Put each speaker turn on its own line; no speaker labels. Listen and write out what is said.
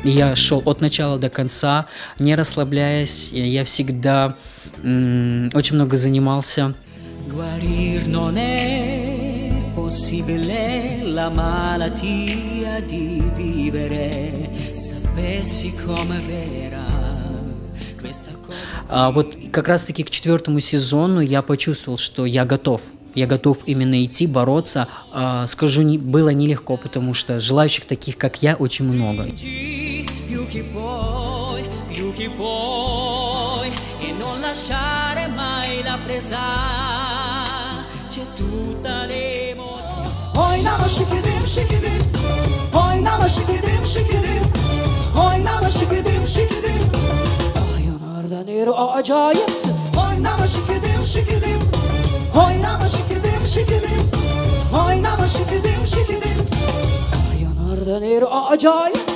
Я шел от начала до конца, не расслабляясь. Я всегда очень много занимался. Вот как раз-таки к 4-му сезону я почувствовал, что я готов. Я готов именно идти, бороться. Скажу, было нелегко, потому что желающих таких, как я, очень много.
Oynama şikidim şikidim, oynama şikidim şikidim. Yanardan eri acayip.